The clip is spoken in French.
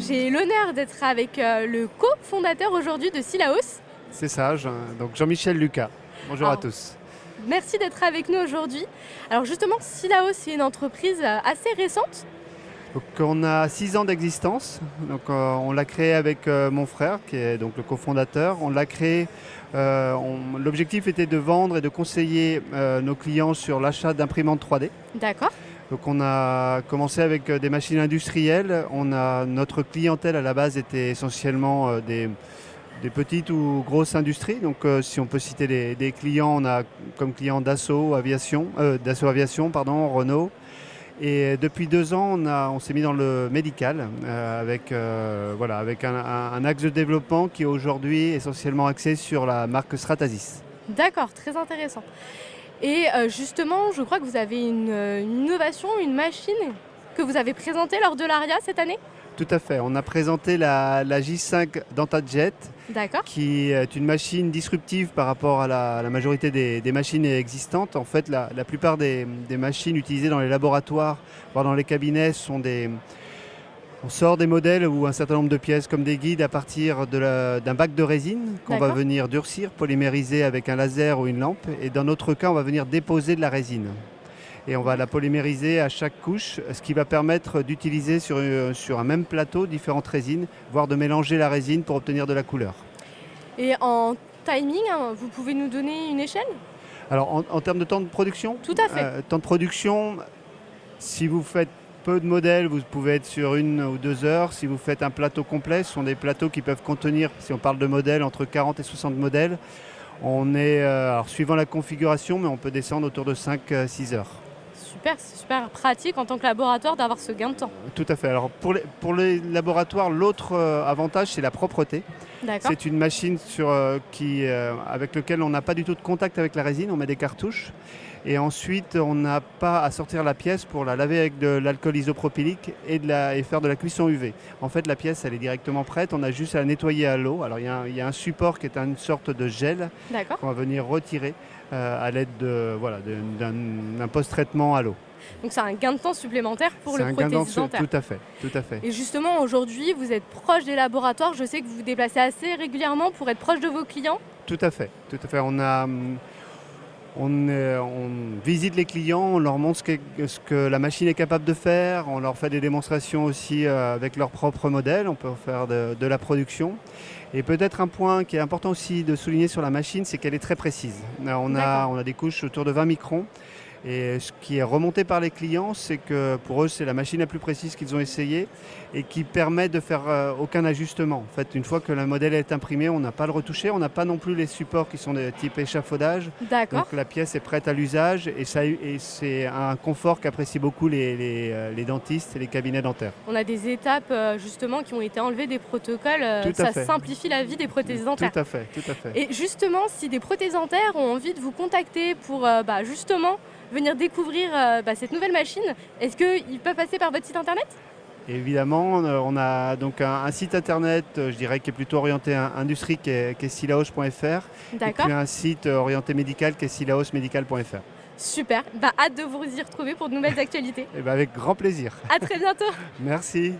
J'ai l'honneur d'être avec le cofondateur aujourd'hui de Silaos. C'est ça, donc Jean-Michel Lucas. Bonjour à Alors, tous. merci d'être avec nous aujourd'hui. Alors justement, Silaos, c'est une entreprise assez récente. Donc, on a 6 ans d'existence. Donc, on l'a créé avec mon frère, qui est donc le cofondateur. On l'a créé. L'objectif était de vendre et de conseiller nos clients sur l'achat d'imprimantes 3D. D'accord. Donc, on a commencé avec des machines industrielles. Notre clientèle à la base était essentiellement des petites ou grosses industries. Donc, si on peut citer des clients, on a comme client Dassault Aviation, Renault. Et depuis 2 ans, on s'est mis dans le médical avec un axe de développement qui est aujourd'hui essentiellement axé sur la marque Stratasys. D'accord, très intéressant. Et justement, je crois que vous avez une innovation, une machine que vous avez présentée lors de l'ARIA cette année. Tout à fait. On a présenté la J5 DentaJet, D'accord. qui est une machine disruptive par rapport à la majorité des machines existantes. En fait, la plupart des machines utilisées dans les laboratoires, voire dans les cabinets, on sort des modèles ou un certain nombre de pièces comme des guides à partir d'un bac de résine qu'on va venir durcir, polymériser avec un laser ou une lampe. Et dans notre cas, on va venir déposer de la résine. Et on va la polymériser à chaque couche, ce qui va permettre d'utiliser sur un même plateau différentes résines, voire de mélanger la résine pour obtenir de la couleur. Et en timing, vous pouvez nous donner une échelle ? Alors en termes de temps de production, Tout à fait. temps de production, si vous faites peu de modèles, vous pouvez être sur 1 ou 2 heures. Si vous faites un plateau complet, ce sont des plateaux qui peuvent contenir, si on parle de modèles, entre 40 et 60 modèles. On est, suivant la configuration, mais on peut descendre autour de 5-6 heures. Super, c'est super pratique en tant que laboratoire d'avoir ce gain de temps. Tout à fait. Alors pour les laboratoires, l'autre avantage, c'est la propreté. D'accord. C'est une machine avec laquelle on n'a pas du tout de contact avec la résine, on met des cartouches. Et ensuite, on n'a pas à sortir la pièce pour la laver avec de l'alcool isopropylique et faire de la cuisson UV. En fait, la pièce, elle est directement prête, on a juste à la nettoyer à l'eau. Alors, il y a un support qui est une sorte de gel qu'on va venir retirer à l'aide d'un post-traitement à l'eau. Donc c'est un gain de temps supplémentaire pour le prothésiste dentaire. Tout à fait. Et justement, aujourd'hui, vous êtes proche des laboratoires. Je sais que vous vous déplacez assez régulièrement pour être proche de vos clients. Tout à fait. On visite les clients, on leur montre ce que la machine est capable de faire, on leur fait des démonstrations aussi avec leurs propres modèles, on peut faire de la production. Et peut-être un point qui est important aussi de souligner sur la machine, c'est qu'elle est très précise. On a des couches autour de 20 microns. Et ce qui est remonté par les clients, c'est que pour eux, c'est la machine la plus précise qu'ils ont essayée et qui permet de faire aucun ajustement. En fait, une fois que le modèle est imprimé, on n'a pas à le retoucher. On n'a pas non plus les supports qui sont de type échafaudage. D'accord. Donc la pièce est prête à l'usage et c'est un confort qu'apprécient beaucoup les dentistes et les cabinets dentaires. On a des étapes justement qui ont été enlevées des protocoles. Ça simplifie la vie des prothésistes dentaires. Tout à fait. Et justement, si des prothésistes dentaires ont envie de vous contacter pour justement venir découvrir cette nouvelle machine, est-ce qu'ils peuvent passer par votre site internet ? Évidemment, on a donc un site internet, je dirais, qui est plutôt orienté industrie, qui est silaos.fr. D'accord. Et puis un site orienté médical, qui est silaosmedical.fr. Super, hâte de vous y retrouver pour de nouvelles actualités. Et avec grand plaisir. À très bientôt. Merci.